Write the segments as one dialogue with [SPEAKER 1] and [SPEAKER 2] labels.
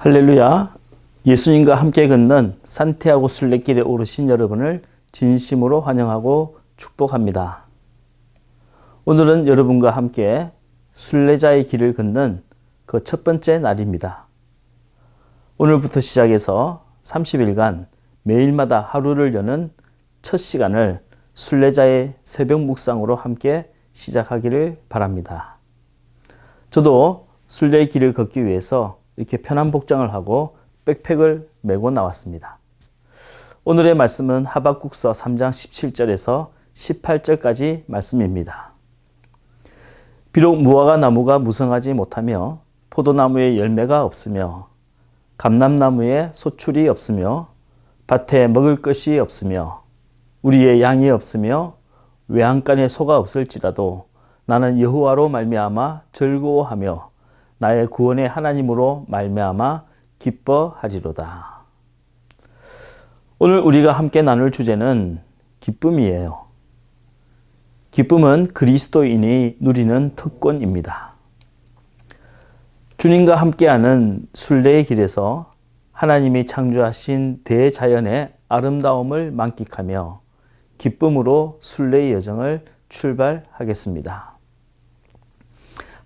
[SPEAKER 1] 할렐루야. 예수님과 함께 걷는 산티아고 순례길에 오르신 여러분을 진심으로 환영하고 축복합니다. 오늘은 여러분과 함께 순례자의 길을 걷는 그 첫 번째 날입니다. 오늘부터 시작해서 30일간 매일마다 하루를 여는 첫 시간을 순례자의 새벽 묵상으로 함께 시작하기를 바랍니다. 저도 순례의 길을 걷기 위해서 이렇게 편한 복장을 하고 백팩을 메고 나왔습니다. 오늘의 말씀은 하박국서 3장 17절에서 18절까지 말씀입니다. 비록 무화과 나무가 무성하지 못하며 포도나무에 열매가 없으며 감람나무에 소출이 없으며 밭에 먹을 것이 없으며 우리의 양이 없으며 외양간에 소가 없을지라도 나는 여호와로 말미암아 즐거워하며 나의 구원의 하나님으로 말미암아 기뻐하리로다. 오늘 우리가 함께 나눌 주제는 기쁨이에요. 기쁨은 그리스도인이 누리는 특권입니다. 주님과 함께하는 순례의 길에서 하나님이 창조하신 대자연의 아름다움을 만끽하며 기쁨으로 순례의 여정을 출발하겠습니다.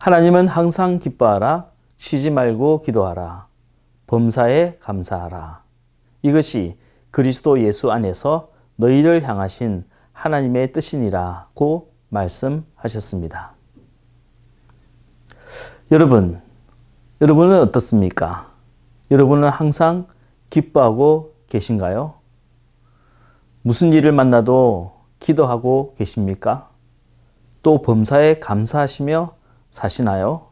[SPEAKER 1] 하나님은 항상 기뻐하라, 쉬지 말고 기도하라, 범사에 감사하라. 이것이 그리스도 예수 안에서 너희를 향하신 하나님의 뜻이니라고 말씀하셨습니다. 여러분은 어떻습니까? 여러분은 항상 기뻐하고 계신가요? 무슨 일을 만나도 기도하고 계십니까? 또 범사에 감사하시며 사시나요?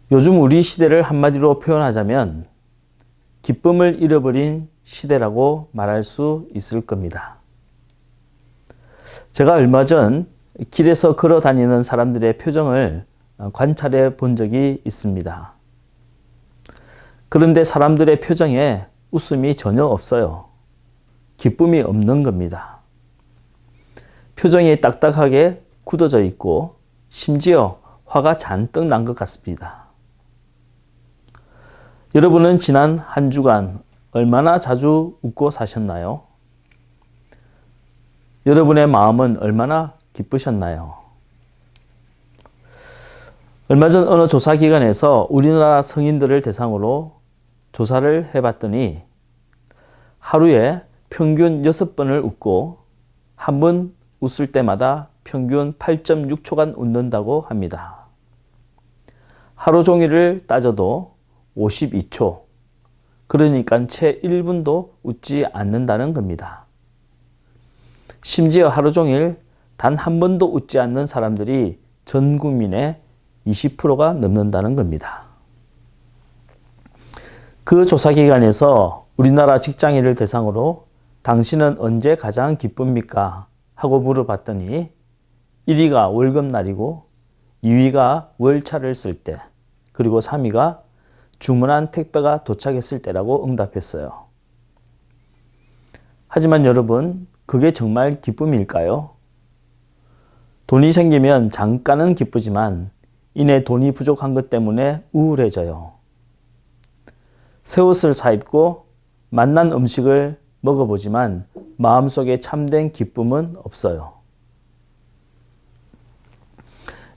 [SPEAKER 1] 요즘 우리 시대를 한마디로 표현하자면 기쁨을 잃어버린 시대라고 말할 수 있을 겁니다. 제가 얼마 전 길에서 걸어 다니는 사람들의 표정을 관찰해 본 적이 있습니다. 그런데 사람들의 표정에 웃음이 전혀 없어요. 기쁨이 없는 겁니다. 표정이 딱딱하게 굳어져 있고 심지어 화가 잔뜩 난 것 같습니다. 여러분은 지난 한 주간 얼마나 자주 웃고 사셨나요? 여러분의 마음은 얼마나 기쁘셨나요? 얼마 전 어느 조사기관에서 우리나라 성인들을 대상으로 조사를 해봤더니 하루에 평균 6번을 웃고 한 번 웃을 때마다 평균 8.6초간 웃는다고 합니다. 하루 종일을 따져도 52초, 그러니까 채 1분도 웃지 않는다는 겁니다. 심지어 하루 종일 단 한 번도 웃지 않는 사람들이 전 국민의 20%가 넘는다는 겁니다. 그 조사기관에서 우리나라 직장인을 대상으로 당신은 언제 가장 기쁩니까? 하고 물어봤더니 1위가 월급날이고 2위가 월차를 쓸 때, 그리고 3위가 주문한 택배가 도착했을 때라고 응답했어요. 하지만 여러분, 그게 정말 기쁨일까요? 돈이 생기면 잠깐은 기쁘지만 이내 돈이 부족한 것 때문에 우울해져요. 새 옷을 사입고 맛난 음식을 먹어보지만 마음속에 참된 기쁨은 없어요.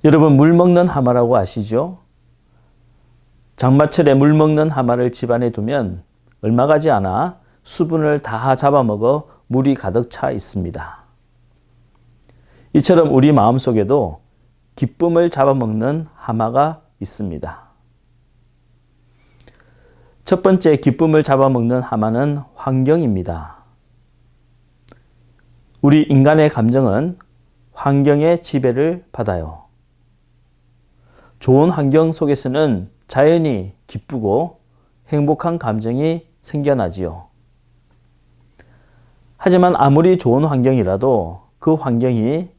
[SPEAKER 1] 여러분, 물 먹는 하마라고 아시죠? 장마철에 물 먹는 하마를 집안에 두면 얼마 가지 않아 수분을 다 잡아먹어 물이 가득 차 있습니다. 이처럼 우리 마음속에도 기쁨을 잡아먹는 하마가 있습니다. 첫 번째 기쁨을 잡아먹는 하마는 환경입니다. 우리 인간의 감정은 환경의 지배를 받아요. 좋은 환경 속에서는 자연히 기쁘고 행복한 감정이 생겨나지요. 하지만 아무리 좋은 환경이라도 그 환경이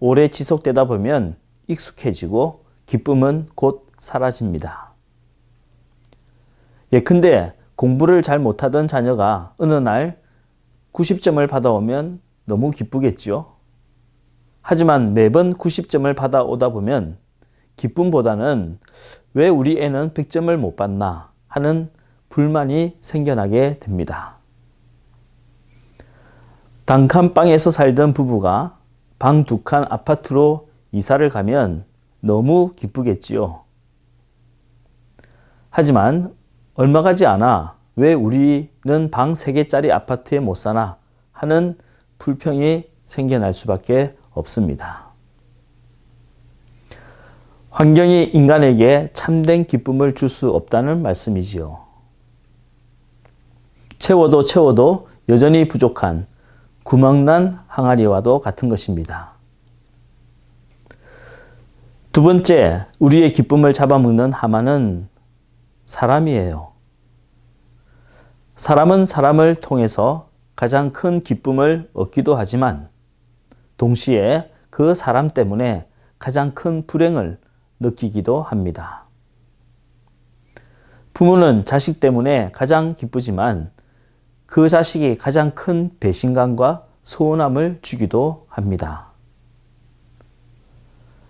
[SPEAKER 1] 오래 지속되다 보면 익숙해지고 기쁨은 곧 사라집니다. 예컨대 공부를 잘 못하던 자녀가 어느 날 90점을 받아오면 너무 기쁘겠죠. 하지만 매번 90점을 받아오다 보면 기쁨보다는 왜 우리 애는 100점을 못 받나 하는 불만이 생겨나게 됩니다. 단칸방에서 살던 부부가 방 2칸 아파트로 이사를 가면 너무 기쁘겠지요. 하지만 얼마 가지 않아 왜 우리는 방 3개짜리 아파트에 못 사나 하는 불평이 생겨날 수밖에 없습니다. 환경이 인간에게 참된 기쁨을 줄 수 없다는 말씀이지요. 채워도 여전히 부족한 구멍난 항아리와도 같은 것입니다. 두 번째, 우리의 기쁨을 잡아먹는 하마는 사람이에요. 사람은 사람을 통해서 가장 큰 기쁨을 얻기도 하지만 동시에 그 사람 때문에 가장 큰 불행을 느끼기도 합니다. 부모는 자식 때문에 가장 기쁘지만 그 자식이 가장 큰 배신감과 서운함을 주기도 합니다.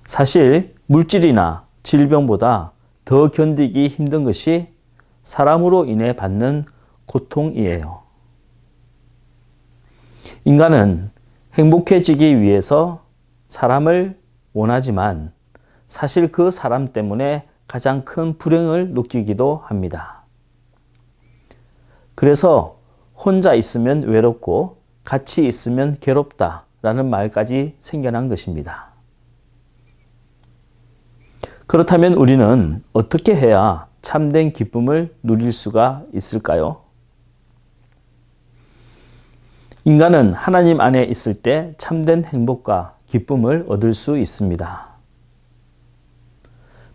[SPEAKER 1] 사실 물질이나 질병보다 더 견디기 힘든 것이 사람으로 인해 받는 고통이에요. 인간은 행복해지기 위해서 사람을 원하지만 사실 그 사람 때문에 가장 큰 불행을 느끼기도 합니다. 그래서 혼자 있으면 외롭고 같이 있으면 괴롭다라는 말까지 생겨난 것입니다. 그렇다면 우리는 어떻게 해야 참된 기쁨을 누릴 수가 있을까요? 인간은 하나님 안에 있을 때 참된 행복과 기쁨을 얻을 수 있습니다.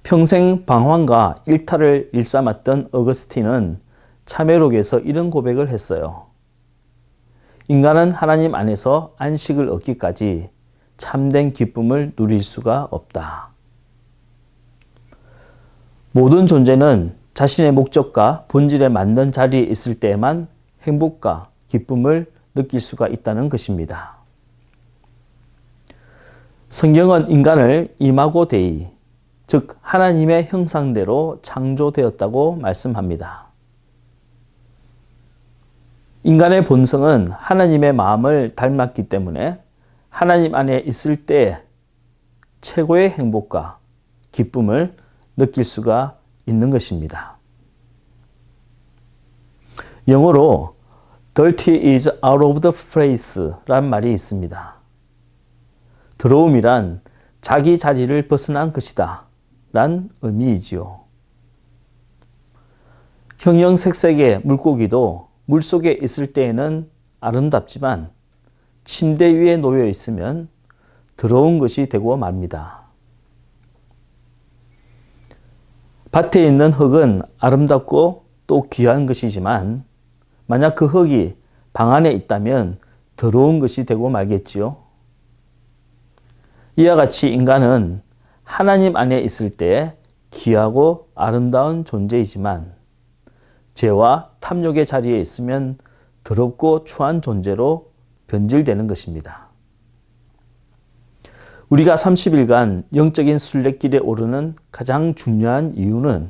[SPEAKER 1] 평생 방황과 일탈을 일삼았던 어거스틴은 참회록에서 이런 고백을 했어요. 인간은 하나님 안에서 안식을 얻기까지 참된 기쁨을 누릴 수가 없다. 모든 존재는 자신의 목적과 본질에 맞는 자리에 있을 때에만 행복과 기쁨을 느낄 수가 있다는 것입니다. 성경은 인간을 이마고 데이, 즉 하나님의 형상대로 창조되었다고 말씀합니다. 인간의 본성은 하나님의 마음을 닮았기 때문에 하나님 안에 있을 때 최고의 행복과 기쁨을 느낄 수가 있는 것입니다. 영어로 dirty is out of the place 라는 말이 있습니다. 더러움이란 자기 자리를 벗어난 것이다 란 의미이지요. 형형색색의 물고기도 물속에 있을 때에는 아름답지만 침대 위에 놓여 있으면 더러운 것이 되고 맙니다. 밭에 있는 흙은 아름답고 또 귀한 것이지만 만약 그 흙이 방 안에 있다면 더러운 것이 되고 말겠지요. 이와 같이 인간은 하나님 안에 있을 때 귀하고 아름다운 존재이지만 죄와 탐욕의 자리에 있으면 더럽고 추한 존재로 변질되는 것입니다. 우리가 30일간 영적인 순례길에 오르는 가장 중요한 이유는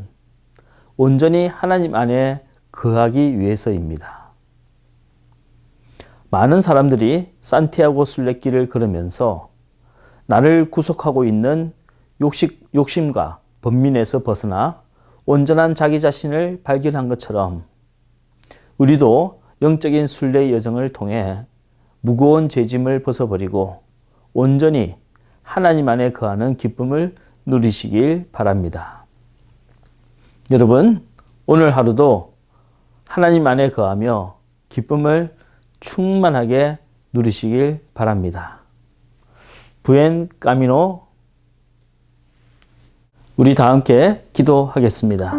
[SPEAKER 1] 온전히 하나님 안에 거하기 위해서입니다. 많은 사람들이 산티아고 순례길을 걸으면서 나를 구속하고 있는 욕심과 번민에서 벗어나 온전한 자기 자신을 발견한 것처럼 우리도 영적인 순례 여정을 통해 무거운 죄짐을 벗어버리고 온전히 하나님 안에 거하는 기쁨을 누리시길 바랍니다. 여러분, 오늘 하루도 하나님 안에 거하며 기쁨을 충만하게 누리시길 바랍니다. 부엔 까미노. 우리 다 함께 기도하겠습니다.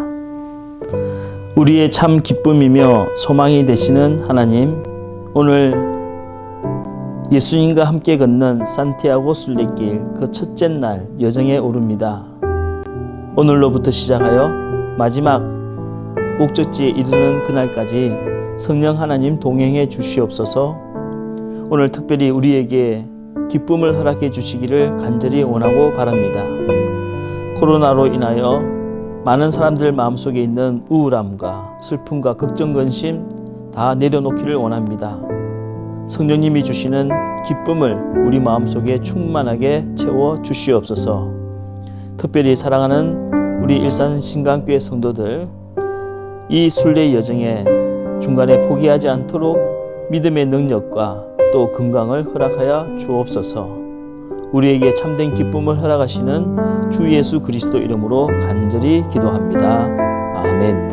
[SPEAKER 1] 우리의 참 기쁨이며 소망이 되시는 하나님, 오늘 예수님과 함께 걷는 산티아고 순례길 그 첫째 날 여정에 오릅니다. 오늘로부터 시작하여 마지막 목적지에 이르는 그날까지 성령 하나님 동행해 주시옵소서. 오늘 특별히 우리에게 기쁨을 허락해 주시기를 간절히 원하고 바랍니다. 코로나로 인하여 많은 사람들 마음속에 있는 우울함과 슬픔과 걱정, 근심 다 내려놓기를 원합니다. 성령님이 주시는 기쁨을 우리 마음속에 충만하게 채워 주시옵소서. 특별히 사랑하는 우리 일산신강교회 성도들, 이 순례 여정에 중간에 포기하지 않도록 믿음의 능력과 또 건강을 허락하여 주옵소서. 우리에게 참된 기쁨을 허락하시는 주 예수 그리스도 이름으로 간절히 기도합니다. 아멘.